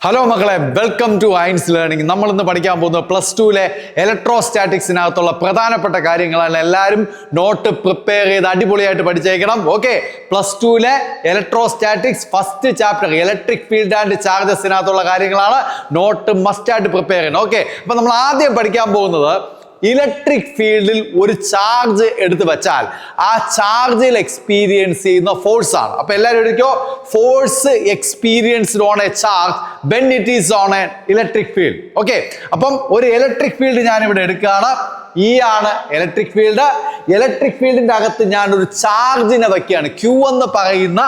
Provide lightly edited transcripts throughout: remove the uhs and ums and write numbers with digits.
Hello മക്കളെ, welcome to ഐൻസ് learning. നമ്മൾ ഇന്ന് പഠിക്കാൻ പോകുന്നത് +2 ഇലക്ട്രോസ്റ്റാറ്റിക്സിനകത്തുള്ള പ്രധാനപ്പെട്ട കാര്യങ്ങളാണ്. എല്ലാവരും നോട്ട് പ്രിപ്പയർ ചെയ്ത് അടിപൊളിയായിട്ട് പഠിച്ചേക്കണം. Okay, +2 electrostatics first chapter electric field and ചാർജസിനകത്തുള്ള കാര്യങ്ങളാണ്. നോട്ട് മസ്റ്റ് ആയിട്ട് പ്രിപ്പയർ ചെയ്യണം. ഓക്കെ, അപ്പൊ നമ്മൾ ആദ്യം പഠിക്കാൻ പോകുന്നത് ഇലക്ട്രിക് ഫീൽഡിൽ ഒരു ചാർജ് എടുത്ത് വെച്ചാൽ ആ ചാർജിൽ എക്സ്പീരിയൻസ് ചെയ്യുന്ന ഫോഴ്സ് ആണ്. അപ്പൊ എല്ലാവരും എടുക്കോ, force experienced on a charge when it is on a electric field. Okay, അപ്പം ഒരു ഇലക്ട്രിക് ഫീൽഡ് ഞാൻ ഇവിടെ എടുക്കുകയാണ്. ഈ ആണ് ഇലക്ട്രിക് ഫീൽഡ്. ഇലക്ട്രിക് ഫീൽഡിന്റെ അകത്ത് ഞാൻ ഒരു ചാർജിനെ വെക്കുകയാണ്. Q എന്ന് പറയുന്ന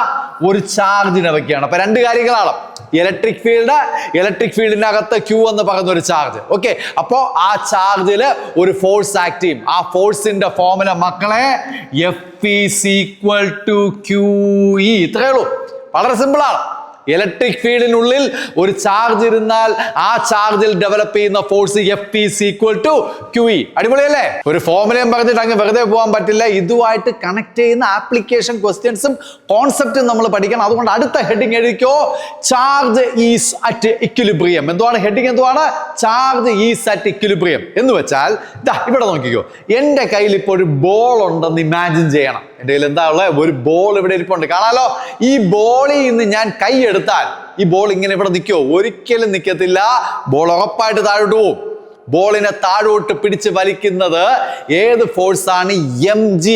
ഒരു ചാർജിനെ വെക്കുകയാണ്. അപ്പൊ രണ്ട് കാര്യങ്ങളാണ്, ഇലക്ട്രിക് ഫീൽഡിന്റെ അകത്ത് Q എന്ന് പറയുന്ന ഒരു ചാർജ്. ഓക്കെ, അപ്പോ ആ ചാർജിൽ ഒരു ഫോഴ്സ് ആക്ട് ചെയ്യും. ആ ഫോഴ്സിന്റെ ഫോർമുല മക്കളെ F = QE. ഇത്രയേ ഉള്ളൂ, വളരെ സിമ്പിൾ ആണ്. ഇലക്ട്രിക് ഫീൽഡിനുള്ളിൽ ഒരു ചാർജ് ഇരുന്നാൽ ആ ചാർജിൽ ഡെവലപ്പ് ചെയ്യുന്ന ഫോഴ്സ് F = QE. അടിപൊളിയല്ലേ? ഒരു ഫോർമുലയും പറഞ്ഞിട്ട് അങ്ങ് വെറുതെ പോകാൻ പറ്റില്ല. ഇതുമായിട്ട് കണക്ട് ചെയ്യുന്ന ആപ്ലിക്കേഷൻ ക്വസ്റ്റ്യൻസും കോൺസെപ്റ്റും നമ്മൾ പഠിക്കണം. അതുകൊണ്ട് അടുത്ത ഹെഡിങ് എഴുതിക്കോ, ചാർജ് ഈസ് അറ്റ് ഇക്വിലിബ്രിയം. എന്തുവാണ് ഹെഡിങ്? എന്തുവാണ്? ചാർജ് ഈസ് അറ്റ് ഇക്വിലിബ്രിയം എന്ന് വെച്ചാൽ ഇവിടെ നോക്കിക്കോ, എന്റെ കയ്യിൽ ഇപ്പോൾ ഒരു ബോൾ ഉണ്ടെന്ന് ഇമാജിൻ ചെയ്യണം. എന്റെ കയ്യിൽ എന്താ ഉള്ളത്? ഒരു ബോൾ ഇവിടെ ഇരിപ്പുണ്ട്, കാണാലോ. ഈ ബോളിൽ നിന്ന് ഞാൻ കൈ എടുത്താൽ ഈ ബോൾ ഇങ്ങനെ ഇവിടെ നിൽക്കുമോ? ഒരിക്കലും നിൽക്കത്തില്ല. ബോൾ ഉറപ്പായിട്ട് താഴോട്ട് പോവും. ബോളിനെ താഴോട്ട് പിടിച്ച് വലിക്കുന്നത് ഏത് ഫോഴ്സ് ആണ്? mg.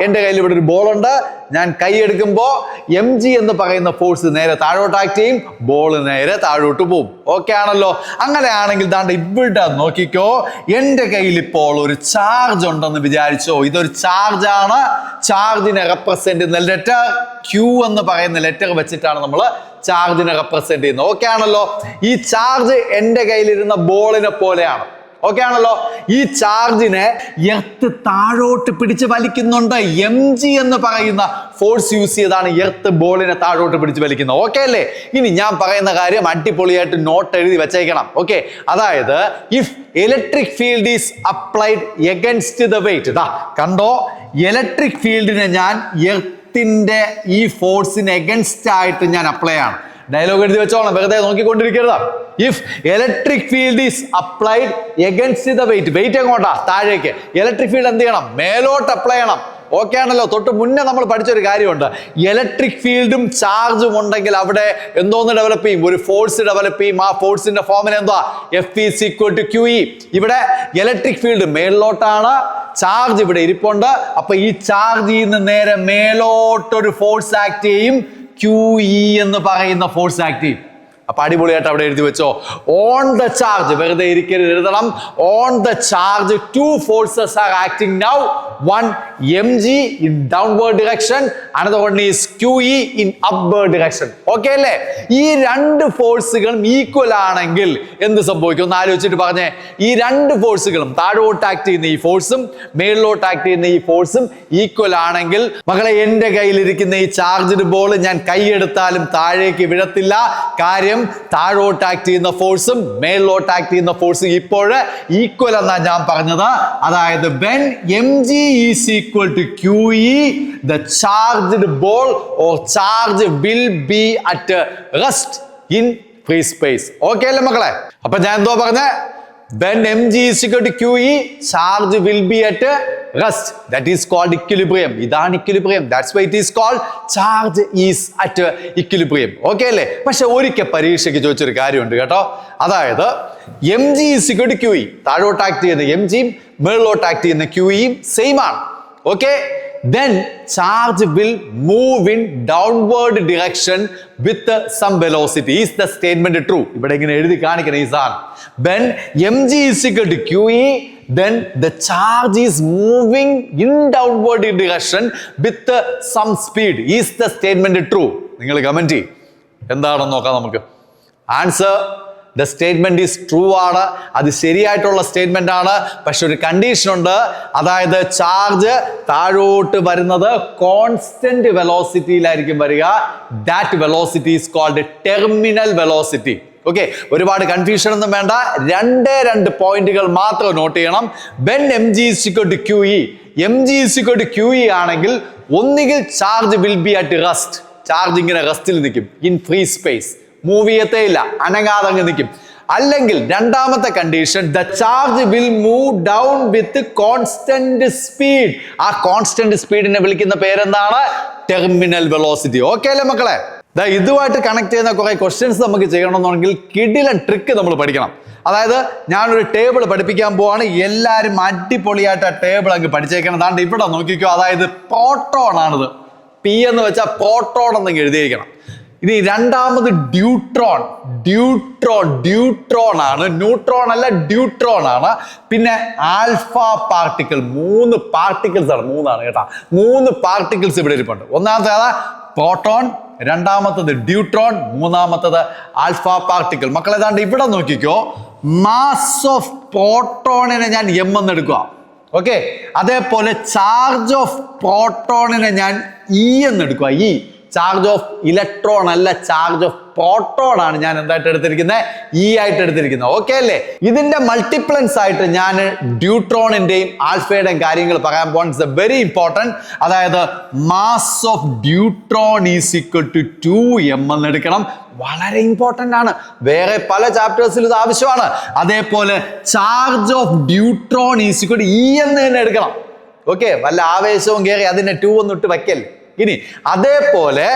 എന്റെ കയ്യിൽ ഇവിടെ ഒരു ബോൾ ഉണ്ട്. ഞാൻ കൈ എടുക്കുമ്പോ mg എന്ന് പറയുന്ന ഫോഴ്സ് നേരെ താഴോട്ട് ആക്ട് ചെയ്യും, ബോൾ നേരെ താഴോട്ട് പോവും. ഓക്കെ ആണല്ലോ? അങ്ങനെയാണെങ്കിൽ ഇവിടെ നോക്കിക്കോ, എന്റെ കയ്യിൽ ഇപ്പോൾ ഒരു ചാർജ് ഉണ്ടെന്ന് വിചാരിച്ചോ. ഇതൊരു ചാർജ് ആണ്. ചാർജിനെ റെപ്രസെന്റ് ചെയ്യുന്ന ലെറ്റർ Q എന്ന് പറയുന്ന ലെറ്റർ വെച്ചിട്ടാണ് നമ്മൾ ചാർജിനെ റെപ്രസെന്റ് ചെയ്യുന്നത്. ഓക്കെ ആണല്ലോ? ഈ ചാർജ് എന്റെ കയ്യിലിരുന്ന ബോളിനെ പോലെയാണ്. ഓക്കെ ആണല്ലോ? ഈ ചാർജിനെ എർത്ത് താഴോട്ട് പിടിച്ച് വലിക്കുന്നുണ്ട്. mg എന്ന് പറയുന്ന ഫോഴ്സ് യൂസ് ചെയ്താണ് എർത്ത് ബോളിനെ താഴോട്ട് പിടിച്ച് വലിക്കുന്നത്. ഓക്കെ അല്ലേ? ഇനി ഞാൻ പറയുന്ന കാര്യം അടിപൊളിയായിട്ട് നോട്ട് എഴുതി വെച്ചേക്കണം. ഓക്കെ, അതായത് if electric field is applied against the weight. കണ്ടോ, ഇലക്ട്രിക് ഫീൽഡിനെ ഞാൻ എർത്തിന്റെ ഈ ഫോഴ്സിന് എഗൻസ്റ്റ് ആയിട്ട് ഞാൻ അപ്ലൈ ആണ്. ഡയലോഗ് എഴുതി വെച്ചോളാം, വെറുതെ നോക്കിക്കൊണ്ടിരിക്കരുത്. If electric field is applied against the weight. Weight എങ്ങോട്ടാ? താഴേക്ക്. ഇലക്ട്രിക് ഫീൽഡ് എന്ത് ചെയ്യണം? മേലോട്ട് അപ്ലൈ ചെയ്യണം. ഓക്കെ ആണല്ലോ? തൊട്ട് മുന്നേ നമ്മൾ പഠിച്ചൊരു കാര്യമുണ്ട്, ഇലക്ട്രിക് ഫീൽഡും ചാർജും ഉണ്ടെങ്കിൽ അവിടെ എന്തോന്ന് ഡെവലപ്പ് ചെയ്യും? ഒരു ഫോഴ്സ് ഡെവലപ്പ് ചെയ്യും. ആ ഫോഴ്സിന്റെ ഫോർമുല എന്താ? F = QE. ഇവിടെ ഇലക്ട്രിക് ഫീൽഡ് മേലോട്ടാണ്, ചാർജ് ഇവിടെ ഇരിപ്പുണ്ട്. അപ്പൊ ഈ ചാർജിൽ നിന്ന് നേരെ മേലോട്ടൊരു ഫോഴ്സ് ആക്ട് ചെയ്യും, QE എന്ന് പറയുന്ന ഫോഴ്സ് ആക്ട് ചെയ്യും. അപ്പൊ അടിപൊളിയായിട്ട് അവിടെ എഴുതി വെച്ചോ, ഓൺ ദ ചാർജ്. വെറുതെ ഇരിക്കരുത്, എഴുതണം. On the charge 2 forces are acting now. One mg in downward direction, another one is QE in upward direction. Okay അല്ലേ? ഈ രണ്ട് ഫോഴ്സുകളും ഈക്വൽ ആണെങ്കിൽ എന്ത് സംഭവിക്കും ഒന്ന് ആലോചിച്ചിട്ട് പറഞ്ഞേ. ഈ രണ്ട് ഫോഴ്സുകളും, താഴോട്ട് ആക്ട് ചെയ്യുന്ന ഈ ഫോഴ്സും മേളിലോട്ട് ആക്ട് ചെയ്യുന്ന ഈ ഫോഴ്സും ഈക്വൽ ആണെങ്കിൽ മക്കളെ, എന്റെ കയ്യിലിരിക്കുന്ന ഈ ചാർജ്ഡ് ബോൾ ഞാൻ കൈയെടുത്താലും താഴേക്ക് വീഴത്തില്ല. കാര്യം താഴോട്ട് ആക്ട് ചെയ്യുന്ന ഫോഴ്സും മേളിലോട്ട് ആക്ട് ചെയ്യുന്ന ഫോഴ്സും ഇപ്പോൾ ഈക്വൽ എന്നാ ഞാൻ പറഞ്ഞത്. അതായത് when mg is equal to QE, the charged ball or charge will be at rest in free space. Okay അല്ലേ മക്കളെ? അപ്പൊ ഞാൻ എന്തോ പറഞ്ഞേ? When mg is equal to QE, charge will be at rest. That is called equilibrium. ഇതാണ് equilibrium. That's why it is called charge is at equilibrium. Okay അല്ലേ? പക്ഷെ ഒരിക്കൽ പരീക്ഷയ്ക്ക് ചോദിച്ചൊരു കാര്യമുണ്ട് കേട്ടോ. അതായത് mg is equal to QE. താഴോട്ട് ആക്ട് ചെയ്യുന്ന mgയും മേളിലോട്ട് ആക്ട് ചെയ്യുന്ന QEയും സെയിം ആണ്. Okay, then charge will move in downward direction with some velocity. Is the statement true? ഇവിടെ ഇങ്ങനെ എഴുതി കാണിക്കണം ഈ സാധനം. When mg is equal to QE, then the charge is moving in downward direction with some speed. Is the statement true? നിങ്ങൾ comment ചെയ്യും. എന്താണെന്ന് നോക്കാം നമുക്ക്. Answer the statement is true ആണ്. അത് ശരിയായിട്ടുള്ള സ്റ്റേറ്റ്മെന്റ് ആണ്. പക്ഷെ ഒരു കണ്ടീഷൻ ഉണ്ട്. അതായത് ചാർജ് താഴോട്ട് വരുന്നത് കോൺസ്റ്റന്റ് വെലോസിറ്റിയിലായിരിക്കും വരിക. That velocity is called terminal velocity. Okay, ഒരുപാട് കൺഫ്യൂഷൻ ഒന്നും വേണ്ട. രണ്ട് പോയിന്റുകൾ മാത്രം നോട്ട് ചെയ്യണം. when mg is equal to QE, mg is equal to QE ആണെങ്കിൽ ഒന്നുകിൽ charge will be at rest. Charge ഇങ്ങനെ റെസ്റ്റിൽ നിൽക്കും, ഇൻ ഫ്രീ സ്പേസ്. മൂവ് ചെയ്യത്തേയില്ല, അനങ്ങാതെ അങ്ങ് നിൽക്കും. അല്ലെങ്കിൽ രണ്ടാമത്തെ condition, the charge will move down with constant speed. ആ കോൺസ്റ്റന്റ് സ്പീഡിനെ വിളിക്കുന്ന പേരെന്താണ്? Terminal velocity. ഓക്കെ അല്ലേ മക്കളെ? ഇതുമായിട്ട് കണക്ട് ചെയ്യുന്ന കുറെ ക്വസ്റ്റ്യൻസ് നമുക്ക് ചെയ്യണമെന്നുണ്ടെങ്കിൽ കിടിലൻ ട്രിക്ക് നമ്മൾ പഠിക്കണം. അതായത് ഞാനൊരു ടേബിൾ പഠിപ്പിക്കാൻ പോവാണ്, എല്ലാവരും അടിപൊളിയായിട്ട് ആ ടേബിൾ അങ്ങ് പഠിച്ചേക്കണം. ദാണ്ട് ഇവിടെ നോക്കിക്കോ, അതായത് പ്രോട്ടോൺ ആണിത്. പി എന്ന് വെച്ചാൽ പ്രോട്ടോൺ എന്നങ്ങ് എഴുതിയിരിക്കണം. ഇനി രണ്ടാമത് ഡ്യൂട്രോൺ. ഡ്യൂട്രോൺ ആണ്, ന്യൂട്രോൺ അല്ല, ഡ്യൂട്രോൺ ആണ്. പിന്നെ ആൽഫ പാർട്ടിക്കിൾ. 3 പാർട്ടിക്കിൾസ് ആണ്, 3 കേട്ടാ. 3 പാർട്ടിക്കിൾസ് ഇവിടെ ഇരിപ്പുണ്ട്. ഒന്നാമത്തെ പ്രോട്ടോൺ, രണ്ടാമത്തത് ഡ്യൂട്രോൺ, മൂന്നാമത്തത് ആൽഫ പാർട്ടിക്കിൾ. മക്കളെ ഏതാണ്ട് ഇവിടെ നോക്കിക്കോ, മാസ് ഓഫ് പ്രോട്ടോണിനെ ഞാൻ എം എന്ന് എടുക്കുക. ഓക്കെ, അതേപോലെ ചാർജ് ഓഫ് പ്രോട്ടോണിനെ ഞാൻ ഇ എന്ന് എടുക്കുക. ഇ ചാർജ് ഓഫ് ഇലക്ട്രോൺ അല്ല, ചാർജ് ഓഫ് പ്രോട്ടോൺ ആണ് ഞാൻ എന്തായിട്ട് എടുത്തിരിക്കുന്നത്? ഇ ആയിട്ട് എടുത്തിരിക്കുന്നത്. ഓക്കെ അല്ലേ? ഇതിന്റെ മൾട്ടിപ്ലൻസ് ആയിട്ട് ഞാൻ ഡ്യൂട്രോണിന്റെയും ആൽഫയുടെയും കാര്യങ്ങൾ പറയാൻ പോകാൻ. It's very important. അതായത് mass of deuteron is equal to 2m എന്ന് എടുക്കണം. വളരെ ഇമ്പോർട്ടൻ്റ് ആണ്, വേറെ പല ചാപ്റ്റേഴ്സിൽ ഇത് ആവശ്യമാണ്. അതേപോലെ charge of deuteron is equal to E എന്ന് തന്നെ എടുക്കണം. ഓക്കെ, വല്ല ആവേശവും കയറി അതിനെ 2 എന്നിട്ട് വയ്ക്കല്ലേ. ഇനി അതേപോലെ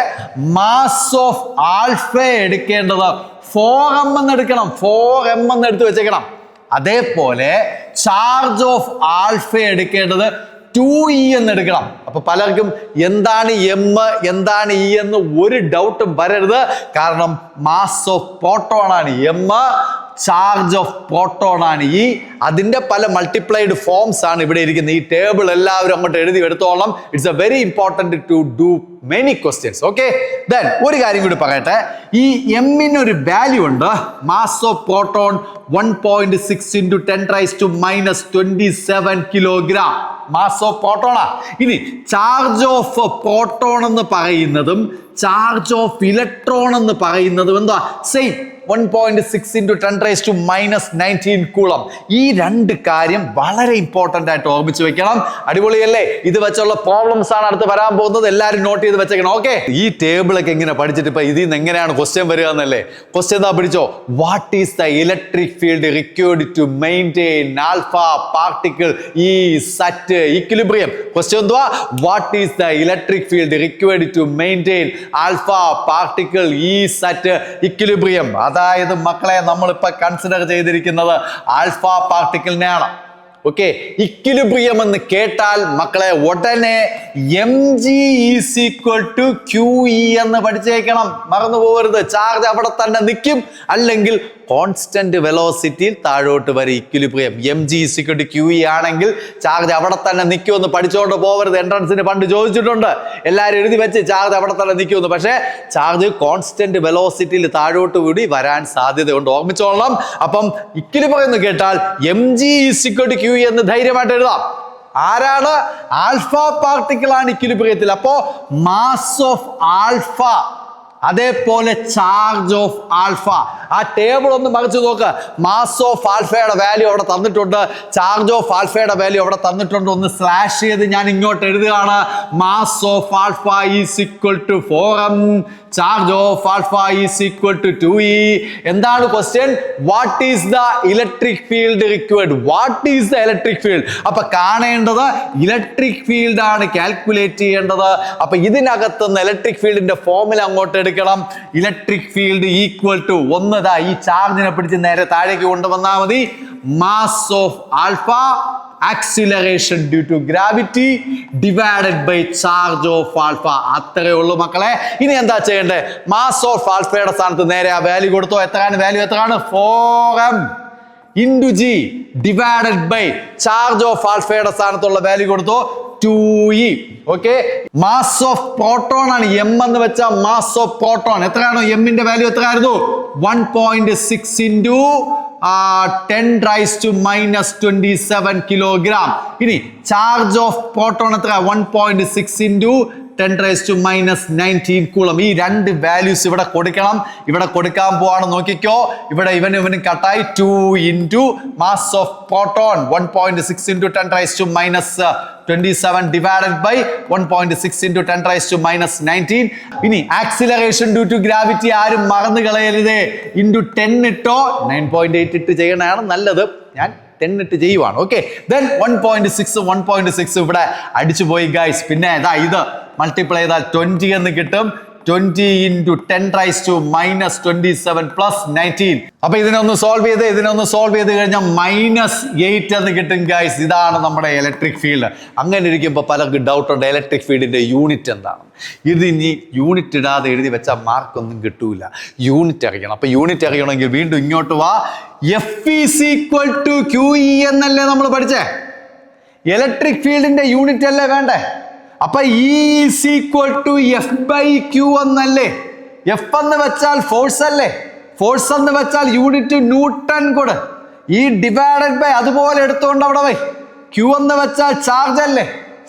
മാസ് ഓഫ് ആൽഫ എടുക്കേണ്ടത് 4m എന്ന് എടുക്കണം. 4m എന്ന് എടുത്ത് വെച്ചേക്കണം. അതേപോലെ ചാർജ് ഓഫ് ആൽഫ എടുക്കേണ്ടത് 2e എന്ന് എടുക്കണം. അപ്പൊ പലർക്കും എന്താണ് എം എന്താണ് ഇ എന്ന് ഒരു ഡൗട്ടും വരരുത്. കാരണം മാസ് ഓഫ് പ്രോട്ടോൺ ആണ് എം, ചാർജ് ഓഫ് പ്രോട്ടോൺ ആണ് ഇ. അതിന്റെ പല മൾട്ടിപ്ലൈഡ് ഫോംസ് ആണ് ഇവിടെ ഇരിക്കുന്നത്. ഈ ടേബിൾ എല്ലാവരും അങ്ങോട്ട് എഴുതി എടുത്തോളാം. It's a very important to do many questions. Okay, then ഒരു കാര്യം കൂടി പറയട്ടെ. ഈ എമ്മിന് ഒരു വാല്യൂ ഉണ്ട്. Mass of proton 1.6 × 10⁻⁻27 kilogram mass of പ്രോട്ടോണാ. ഇനി ചാർജ് ഓഫ് പ്രോട്ടോൺ എന്ന് പറയുന്നതും ചാർജ് ഓഫ് ഇലക്ട്രോൺ എന്ന് പറയുന്നതും എന്താ? Same, 1.6 × 10⁻⁻19 coulomb. ഈ രണ്ട് കാര്യം വളരെ ഇമ്പോർട്ടൻ്റ് ആയിട്ട് ഓർമ്മിച്ച് വെക്കണം. അടിപൊളിയല്ലേ? ഇത് വെച്ചുള്ള പ്രോബ്ലംസ് ആണ് അടുത്ത് വരാൻ പോകുന്നത്. എല്ലാവരും നോട്ട് ചെയ്ത് വെച്ചേക്കണം. ഓക്കെ, ഈ ടേബിളൊക്കെ എങ്ങനെ പഠിച്ചിട്ട് ഇപ്പൊ ഇതിൽ നിന്ന് എങ്ങനെയാണ് ക്വസ്റ്റ്യൻ വരിക എന്നല്ലേ? ക്വസ്റ്റ്യൻ എന്താ പിടിച്ചോ? What is the electric field required to maintain alpha particle is at equilibrium? Question എന്തുവാ? What is the electric field required to maintain alpha particle is at equilibrium? അതായത് മക്കളെ നമ്മളിപ്പോ കൺസിഡർ ചെയ്തിരിക്കുന്നത് ആൽഫ പാർട്ടിക്കിളിനെയാണ്. ഓക്കെ, ഇക്വിലിബ്രിയം എന്ന് കേട്ടാൽ മക്കളെ ഉടനെ mg is equal to QE എന്ന് പഠിച്ചേക്കണം. മറന്നു പോകരുത്. ചാർജ് അവിടെ തന്നെ നിൽക്കും, അല്ലെങ്കിൽ കോൺസ്റ്റന്റ് വെലോസിറ്റിയിൽ താഴോട്ട് വരും equilibrium. mg is equal to QE ആണെങ്കിൽ ചാർജ് അവിടെ തന്നെ നിൽക്കുമെന്ന് പഠിച്ചുകൊണ്ട് പോകരുത്. എൻട്രൻസിന് പണ്ട് ചോദിച്ചിട്ടുണ്ട്, എല്ലാവരും എഴുതി വെച്ച് ചാർജ് അവിടെ തന്നെ നിൽക്കുമെന്ന്. പക്ഷേ ചാർജ് കോൺസ്റ്റന്റ് വെലോസിറ്റിയിൽ താഴോട്ട് കൂടി വരാൻ സാധ്യതയുണ്ട്, ഓർമ്മിച്ചോളണം. അപ്പം ഇക്വിലിബ്രിയം എന്ന് കേട്ടാൽ mg is equal to QE എന്ന് ധൈര്യമായിട്ട് എഴുതാം. ആരാണ്? ആൽഫ പാർട്ടിക്കിൾ ആണ് ഇക്വിലിബ്രിയത്തിൽ. അപ്പോ മാസ് ഓഫ് ആൽഫ, അതേപോലെ ചാർജ് ഓഫ് ആൽഫ. ആ ടേബിൾ ഒന്ന് മറിച്ച് നോക്ക്. മാസ് ഓഫ് ആൽഫയുടെ വാല്യൂ അവിടെ തന്നിട്ടുണ്ട്, ചാർജ് ഓഫ് ആൽഫയുടെ വാല്യൂ അവിടെ തന്നിട്ടുണ്ട്. ഒന്ന് സ്ലാഷ് ചെയ്ത് ഞാൻ ഇങ്ങോട്ട് എഴുതുകയാണ്. Mass of alpha is equal to 4m, charge of alpha is equal to 2e. എന്താണ് question? What is the electric field required? What is the electric field? അപ്പൊ കാണേണ്ടത് ഇലക്ട്രിക് ഫീൽഡ് ആണ് കാൽക്കുലേറ്റ് ചെയ്യേണ്ടത്. അപ്പൊ ഇതിനകത്തുനിന്ന് ഇലക്ട്രിക് ഫീൽഡിന്റെ ഫോർമുല അങ്ങോട്ട് എടുക്കണം. ഇലക്ട്രിക് ഫീൽഡ് ഈക്വൽ ടു ഒന്നതാ, ഈ ചാർജിനെ പിടിച്ച് നേരെ താഴേക്ക് കൊണ്ടുവന്നാൽ മതി. Mass of alpha acceleration due to gravity divided by charge of alpha. അത്രേ ഉള്ളൂ മക്കളെ. ഇനി എന്താ ചെയ്യേണ്ടത്? മാസ് ഓഫ് ആൽഫയുടെ സ്ഥാനത്ത് നേരെ ആ വാല്യൂ കൊടുത്തോ. എത്രയാണ് വാല്യൂ? എത്രയാണ്? 4m into G divided by charge of ആൽഫയുടെ സ്ഥാനത്തുള്ള വാല്യൂ കൊടുത്തോ 2e. Okay, mass of proton ആണ് എം എന്ന് വെച്ചാൽ മാസ് ഓഫ് പ്രോട്ടോൺ എത്രയാണോ എമ്മിന്റെ വാല്യൂ എത്രയായിരുന്നു? 1.6 ഇൻറ്റു 10⁻⁻27 കിലോഗ്രാം. ഇനി ചാർജ് ഓഫ് പ്രോട്ടോൺ എത്ര? 1.6 ഇൻറ്റു 10⁻⁻19 കൂളം. ഈ രണ്ട് വാല്യൂസ് ഇവിടെ കൊടുക്കണം. ഇവിടെ കൊടുക്കാൻ പോവാണ്, നോക്കിക്കോ. ഇവിടെ ഇവനും കട്ടായി 2 into mass of proton 1.6 into 10⁻⁻27 divided by 1.6 into 10⁻⁻19. ഇനി ആക്സിലറേഷൻ ഡ്യൂ ടു ഗ്രാവിറ്റി ആരും മറന്നു കളയരുതേ. ഇൻറ്റു 10 ഇട്ടോ 9.8 ഇട്ട് ചെയ്യണതാണ് നല്ലത്. ഞാൻ 10 ഇട്ട് ചെയ്യുവാണ്. ഓക്കെ, ദെൻ 1.6 ഇവിടെ അടിച്ചു പോയി ഗൈസ്. പിന്നെ ഇത് മൾട്ടിപ്ലൈ ചെയ്താൽ 20 എന്ന് കിട്ടും. 20 into 10⁻⁻27 plus 19. അപ്പൊ ഇതിനൊന്ന് സോൾവ് ചെയ്ത് കഴിഞ്ഞാൽ -8 എന്ന് കിട്ടും ഗൈസ്. ഇതാണ് നമ്മുടെ ഇലക്ട്രിക് ഫീൽഡ്. അങ്ങനെ ഇരിക്കുമ്പോൾ പലർക്കും ഡൗട്ട് ഉണ്ട്, ഇലക്ട്രിക് ഫീൽഡിന്റെ യൂണിറ്റ് എന്താണ്. ഇത് ഇനി യൂണിറ്റ് ഇടാതെ എഴുതി വെച്ചാൽ മാർക്കൊന്നും കിട്ടൂല. യൂണിറ്റ് അറിയണം. അപ്പൊ യൂണിറ്റ് അറിയണമെങ്കിൽ വീണ്ടും ഇങ്ങോട്ട് വാ. F is equal to QE എന്നല്ലേ നമ്മൾ പഠിച്ചേ? ഇലക്ട്രിക് ഫീൽഡിന്റെ യൂണിറ്റ് അല്ലേ വേണ്ടേ? അപ്പൊ E is equal to F/Q എന്നല്ലേ? F എന്ന് വെച്ചാൽ ഫോഴ്സ് അല്ലേ? ഫോഴ്സ് എന്ന് വെച്ചാൽ യൂണിറ്റ് ന്യൂട്ടൺ കൂടെ. ഈ ഡിവൈഡഡ് ബൈ അതുപോലെ എടുത്തുകൊണ്ട് അവിടെ വൈ. Q എന്ന് വെച്ചാൽ ചാർജ് അല്ലേ?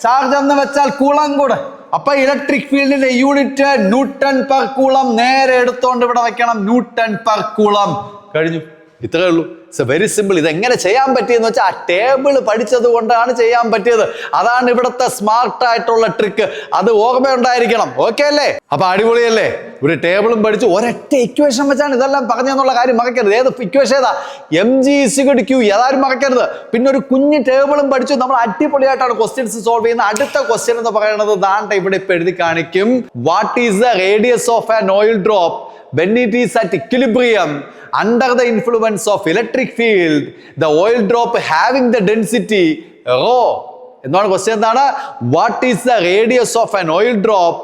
ചാർജ് എന്ന് വെച്ചാൽ കൂളം കൂടെ. അപ്പൊ ഇലക്ട്രിക് ഫീൽഡിന്റെ യൂണിറ്റ് ന്യൂട്ടൺ പെർ കൂളം. നേരെ എടുത്തോണ്ട് ഇവിടെ വെക്കണം, ന്യൂട്ടൺ പെർ കൂളം. കഴിഞ്ഞു. ഇത്രേ ഉള്ളൂ. It's very simple. ഇതെങ്ങനെ ചെയ്യാൻ പറ്റിയെന്ന് വെച്ചാൽ ആ ടേബിൾ പഠിച്ചത് കൊണ്ടാണ് ചെയ്യാൻ പറ്റിയത്. അതാണ് ഇവിടുത്തെ സ്മാർട്ട് ആയിട്ടുള്ള ട്രിക്ക്. അത് ഓർമ്മയുണ്ടായിരിക്കണം. ഓക്കെ അല്ലേ? അപ്പൊ അടിപൊളിയല്ലേ? ഒരു ടേബിളും പഠിച്ചു, ഒരൊറ്റ ഇക്വേഷൻ വെച്ചാണ് ഇതെല്ലാം പറഞ്ഞെന്നുള്ള കാര്യം മറക്കരുത്. ഏത് ഇക്വേഷൻ ഏതാ? mg = q. അതാരും മറക്കരുത്. പിന്നെ ഒരു കുഞ്ഞ് ടേബിളും പഠിച്ചു. നമ്മൾ അടിപൊളിയായിട്ടാണ് ക്വസ്റ്റ്യൻസ് സോൾവ് ചെയ്യുന്നത്. അടുത്ത ക്വസ്റ്റ്യൻ എന്ന് പറയുന്നത് ദാണ്ട ഇവിടെ ഇപ്പൊ എഴുതി കാണിക്കും. What is the radius of an oil drop when it is at equilibrium under the influence of electric field, the oil drop having the density rho. എന്താണ് ക്വസ്റ്റ്യൻ? എന്താണ്? What is the radius of an oil drop?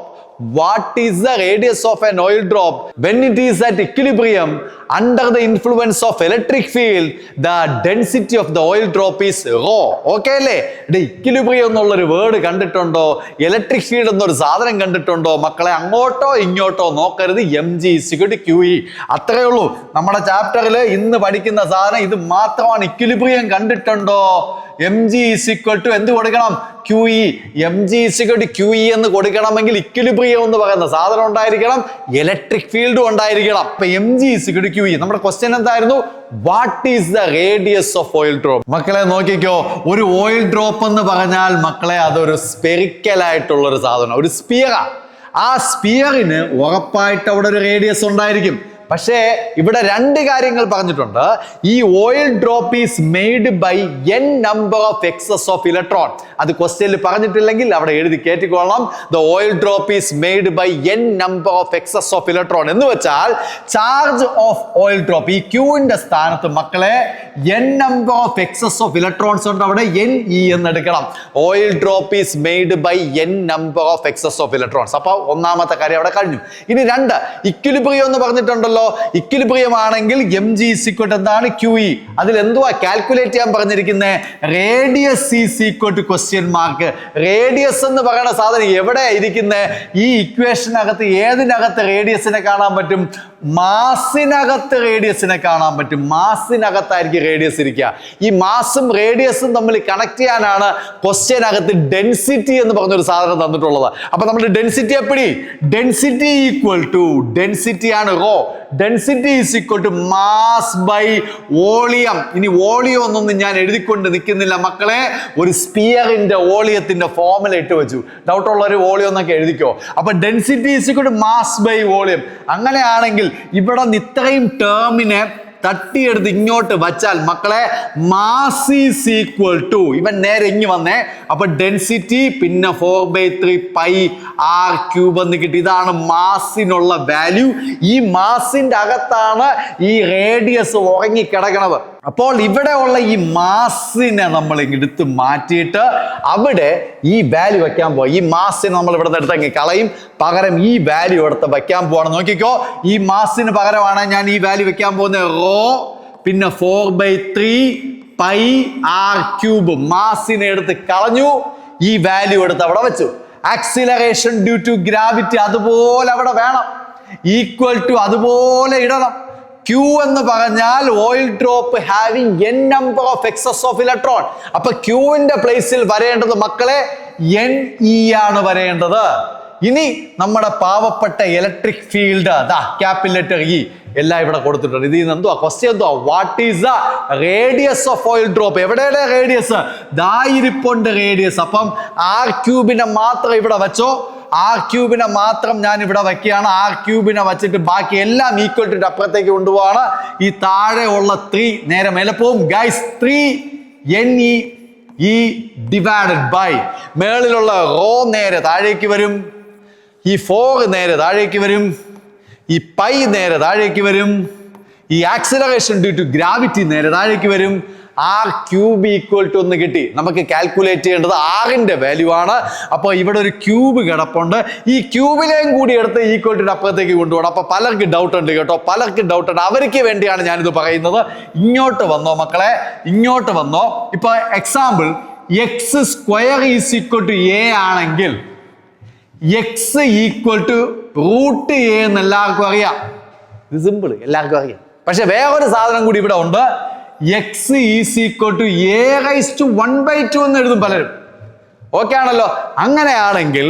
What is the radius of an oil drop when it is at equilibrium under the influence of electric field? The density of the oil drop is rho. Okay അല്ലേ? Equilibrium എന്നുള്ളൊരു word കണ്ടിട്ടുണ്ടോ? Electric field എന്നൊരു സാധനം കണ്ടിട്ടുണ്ടോ? മക്കളെ അങ്ങോട്ടോ ഇങ്ങോട്ടോ നോക്കരുത്. mg = QE. അത്രേ ഉള്ളൂ. നമ്മുടെ ചാപ്റ്ററിൽ ഇന്ന് പഠിക്കുന്ന സാധനം ഇത് മാത്രമാണ്. ഇക്വിലിബ്രിയം കണ്ടിട്ടുണ്ടോ? mg = എന്ത് കൊടുക്കണം? QE. mg = QE എന്ന് കൊടുക്കണമെങ്കിൽ ഇക്വിലിബ്രിയം എന്ന് പറയുന്ന സാധനം ഉണ്ടായിരിക്കണം, ഇലക്ട്രിക് ഫീൽഡും ഉണ്ടായിരിക്കണം. അപ്പൊ mg = QE. നമ്മുടെ ക്വസ്റ്റ്യൻ എന്തായിരുന്നു? What is the radius of oil drop? മക്കളെ നോക്കിക്കോ, ഒരു ഓയിൽ ഡ്രോപ്പ് എന്ന് പറഞ്ഞാൽ മക്കളെ അതൊരു സ്പെറിക്കൽ ആയിട്ടുള്ള ഒരു സാധനം, ഒരു സ്പിയറാ. ആ സ്പിയറിന് ഉറപ്പായിട്ട് അവിടെ ഒരു റേഡിയസ് ഉണ്ടായിരിക്കും. പക്ഷേ ഇവിടെ രണ്ട് കാര്യങ്ങൾ പറഞ്ഞിട്ടുണ്ട്. ഈ oil drop is made by n number of excess of electron. അത് ക്വസ്റ്റ്യനിൽ പറഞ്ഞിട്ടില്ലെങ്കിൽ അവിടെ എഴുതി കയറ്റിക്കൊള്ളണം. The oil drop is made by n number of excess of electron എന്ന് വെച്ചാൽ ചാർജ് ഓഫ് ഓയിൽ ഡ്രോപ്പ്, ഈ ക്യൂവിന്റെ സ്ഥാനത്ത് മക്കളെ n number of excess of electrons ഉണ്ട്. അവിടെ NE എന്ന് എടുക്കണം. Oil drop is made by n number of excess of electrons. അപ്പൊ ഒന്നാമത്തെ കാര്യം അവിടെ കഴിഞ്ഞു. ഇനി രണ്ട്, ഇക്വിലിബ്രിയം എന്ന് പറഞ്ഞിട്ടുണ്ടല്ലോ. ഇക്വിലിബ്രിയം ആണെങ്കിൽ mg = എന്താണ്? QE. അതിൽ എന്തുവാ കാൽക്കുലേറ്റ് ചെയ്യാൻ പറഞ്ഞിരിക്കുന്നത്? Radius is equal to question mark. Radius എന്ന് പറയുന്ന സാധനം എവിടെയാ ഇരിക്കുന്നത്? ഈ ഇക്വേഷനകത്ത് ഏതിനകത്ത് റേഡിയസിനെ കാണാൻ പറ്റും? മാസിനകത്ത് റേഡിയസിനെ കാണാൻ പറ്റും. മാസിനകത്തായിരിക്കും റേഡിയസ് ഇരിക്കുക. ഈ മാസും റേഡിയസും തമ്മിൽ കണക്ട് ചെയ്യാനാണ് ക്വസ്റ്റ്യനകത്ത് ഡെൻസിറ്റി എന്ന് പറഞ്ഞൊരു സാധനം തന്നിട്ടുള്ളത്. അപ്പൊ നമ്മൾ ഡെൻസിറ്റി എപ്പടി? ഡെൻസിറ്റി ഈക്വൽ ടു ഡെൻസിറ്റി ആണ് rho. Density is equal to mass by volume. ഇനി വോളിയം ഒന്നൊന്നും ഞാൻ എഴുതിക്കൊണ്ട് നിൽക്കുന്നില്ല മക്കളെ. ഒരു സ്പിയറിന്റെ വോളിയത്തിന്റെ ഫോർമുല ഇട്ട് വെച്ചു. ഡൗട്ട് ഉള്ളൊരു വോളിയം എന്നൊക്കെ എഴുതിക്കോ. അപ്പൊ density is equal to mass by volume. അങ്ങനെയാണെങ്കിൽ ഇവിടെ ഇത്രയും ടേമിനെ തട്ടിയെടുത്ത് ഇങ്ങോട്ട് വച്ചാൽ മക്കളെ മാസ് ഈസ് ഈക്വൽ ടു, ഇവൻ നേരെ ഇങ്ങ് വന്നേ. അപ്പൊ ഡെൻസിറ്റി പിന്നെ 4/3 πr³ എന്ന് കിട്ടി. ഇതാണ് മാസിനുള്ള വാല്യൂ. ഈ മാസിന്റെ അകത്താണ് ഈ റേഡിയസ് ഉറങ്ങി കിടക്കണത്. അപ്പോൾ ഇവിടെ ഉള്ള ഈ മാസിനെ നമ്മൾ എടുത്ത് മാറ്റിയിട്ട് അവിടെ ഈ വാല്യൂ വെക്കാൻ പോവാം. ഈ മാസിനെ നമ്മൾ ഇവിടെ നിന്ന് എടുത്തങ്ങ് കളയും. പകരം ഈ വാല്യൂ എടുത്ത് വെക്കാൻ പോവാണ്. നോക്കിക്കോ, ഈ മാസിന് പകരമാണ് ഞാൻ ഈ വാല്യൂ വെക്കാൻ പോകുന്നത്. റോ പിന്നെ 4/3 πr³ മാസിനെ എടുത്ത് കളഞ്ഞു. ഈ വാല്യൂ എടുത്ത് അവിടെ വെച്ചു. ആക്സിലറേഷൻ ഡ്യൂ ടു ഗ്രാവിറ്റി അതുപോലെ അവിടെ വേണം. ഈക്വൽ ടു അതുപോലെ ഇടണം. Q എന്ന് പറഞ്ഞാൽ oil drop having n number of excess of electron. അപ്പൊ ക്യൂവിന്റെ പ്ലേസിൽ വരേണ്ടത് മക്കളെ NE ആണ് വരേണ്ടത്. ഇനി നമ്മുടെ പാവപ്പെട്ട electric field capital letter E എല്ലാം ഇവിടെ കൊടുത്തിട്ടുണ്ട്. ഇതിൽ നിന്ന് എന്തുവാ ക്വസ്റ്റ്യൻ എന്തുവാ? What is the radius of oil drop? എവിടെയുടെ റേഡിയസ്? ദായിരിപ്പൊണ്ട് റേഡിയസ്. അപ്പം ആർ ക്യൂബിനെ മാത്രം ഇവിടെ വെച്ചോ. ആർ ക്യൂബിനെ മാത്രം ഞാൻ ഇവിടെ വയ്ക്കുകയാണ്. ആർ ക്യൂബിനെ വെച്ചിട്ട് ബാക്കി എല്ലാം ഈക്വൽ ടു അപ്പുറത്തേക്ക് കൊണ്ടുപോവാണ്. ഈ താഴെ ഉള്ള 3 നേരെ മേലെ പോവും. ഗൈസ് 3NE ഡിവൈഡഡ് ബൈ മേളിലുള്ള റോ നേരെ താഴേക്ക് വരും. ഈ 4 നേരെ താഴേക്ക് വരും. ഈ പൈ നേരെ താഴേക്ക് വരും. ഈ ആക്സിലറേഷൻ ഡ്യൂ ടു ഗ്രാവിറ്റി നേരെ താഴേക്ക് വരും. ആർ ക്യൂബ് ഈക്വൽ ടു ഒന്ന് കിട്ടി. നമുക്ക് കാൽക്കുലേറ്റ് ചെയ്യേണ്ടത് ആറിന്റെ വാല്യൂ ആണ്. അപ്പോൾ ഇവിടെ ഒരു ക്യൂബ് കിടപ്പുണ്ട്. ഈ ക്യൂബിലെയും കൂടി എടുത്ത് ഈക്വൽ ടു അപ്പുറത്തേക്ക് കൊണ്ടുപോകണം. അപ്പൊ പലർക്ക് ഡൗട്ട് ഉണ്ട് കേട്ടോ, പലർക്ക് ഡൗട്ട് ഉണ്ട്. അവർക്ക് വേണ്ടിയാണ് ഞാനിത് പറയുന്നത്. ഇങ്ങോട്ട് വന്നോ മക്കളെ, ഇങ്ങോട്ട് വന്നോ. ഇപ്പൊ example x square is equal to A ആണെങ്കിൽ x equal to root A എന്ന് എല്ലാവർക്കും അറിയാം. ഇത് സിമ്പിൾ, എല്ലാവർക്കും അറിയാം. പക്ഷെ വേറൊരു സാധനം കൂടി ഇവിടെ ഉണ്ട്. X is equal to A raise to 1/2 എന്ന് എഴുതും പലരും. ഓക്കെ ആണല്ലോ? അങ്ങനെയാണെങ്കിൽ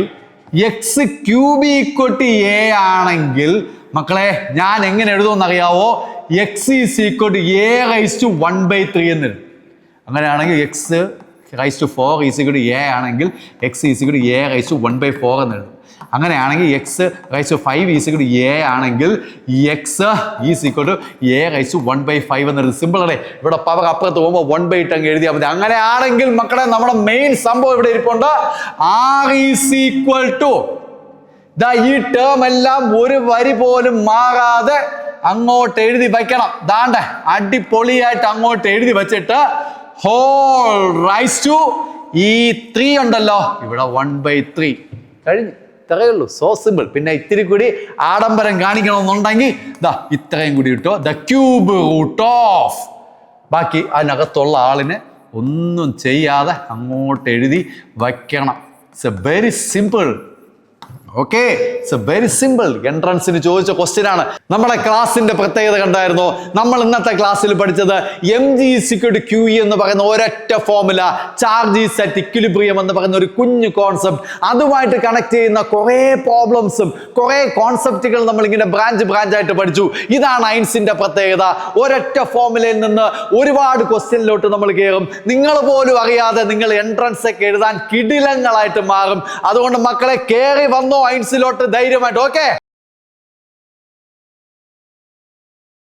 x cube equal to A ആണെങ്കിൽ മക്കളെ ഞാൻ എങ്ങനെ എഴുതുമെന്ന് അറിയാവോ? X is equal to A raise to 1/3 എന്ന് എഴുതും. അങ്ങനെയാണെങ്കിൽ x raise to 4 is equal to A ആണെങ്കിൽ x is equal to A raise to 1/4 എന്ന് എഴുതും. അങ്ങനെയാണെങ്കിൽ x raise to 5 is equal to A ആണെങ്കിൽ x is equal to A raise to 1/5 എന്ന് എഴുതും. സിമ്പിൾ അല്ലേ? ഇവിടെ പവർ അപ്പുറത്ത് പോകുമ്പോൾ 1/8 അങ്ങ് എഴുതിയാൽ മതി. അങ്ങനെയാണെങ്കിൽ മക്കളെ നമ്മുടെ മെയിൻ സംഭവം ഇവിടെ ഇരിപ്പുണ്ട്. ആർ ഈസ് ഈക്വൽ ടു ഈ ടേം എല്ലാം ഒരു വരി പോലും മാറാതെ അങ്ങോട്ട് എഴുതി വയ്ക്കണം. ദാണ്ടെ അടിപൊളിയായിട്ട് അങ്ങോട്ട് എഴുതി വെച്ചിട്ട് ഹോൾ റൈസ് ടു ഈ 3 ഉണ്ടല്ലോ ഇവിടെ 1/3 കഴിഞ്ഞു. ഇത്രയേ ഉള്ളൂ. So simple. പിന്നെ ഇത്തിരി കൂടി ആഡംബരം കാണിക്കണമെന്നുണ്ടെങ്കിൽ ഇത്രയും കൂടി ഇട്ടോ. ദ ക്യൂബ് റൂട്ട് ഓഫ് ബാക്കി അതിനകത്തുള്ള ആളിനെ ഒന്നും ചെയ്യാതെ അങ്ങോട്ട് എഴുതി വയ്ക്കണം. It's a very simple. Okay, it's very simple. എൻട്രൻസിന് ചോദിച്ച ക്വസ്റ്റ്യൻ ആണ്. നമ്മുടെ ക്ലാസിന്റെ പ്രത്യേകത കണ്ടായിരുന്നോ? നമ്മൾ ഇന്നത്തെ ക്ലാസ്സിൽ പഠിച്ചത് mg=q എന്ന് പറയുന്ന ഒരൊറ്റ formula, charge is at equilibrium എന്ന് പറയുന്ന ഒരു കുഞ്ഞു കോൺസെപ്റ്റ്, അതുമായിട്ട് കണക്ട് ചെയ്യുന്ന കുറെ പ്രോബ്ലംസും കുറെ കോൺസെപ്റ്റുകൾ നമ്മൾ ഇങ്ങനെ ബ്രാഞ്ച് ആയിട്ട് പഠിച്ചു. ഇതാണ് ഐൻസിന്റെ പ്രത്യേകത. ഒരൊറ്റ ഫോർമുലയിൽ നിന്ന് ഒരുപാട് ക്വസ്റ്റ്യനിലോട്ട് നമ്മൾ കയറും. നിങ്ങൾ പോലും അറിയാതെ നിങ്ങൾ എൻട്രൻസ് ഒക്കെ എഴുതാൻ കിടിലങ്ങളായിട്ട് മാറും. അതുകൊണ്ട് മക്കളെ കയറി വന്നോ ഐൻസിലോട്ട് ധൈര്യമായിട്ട്. ഓക്കെ.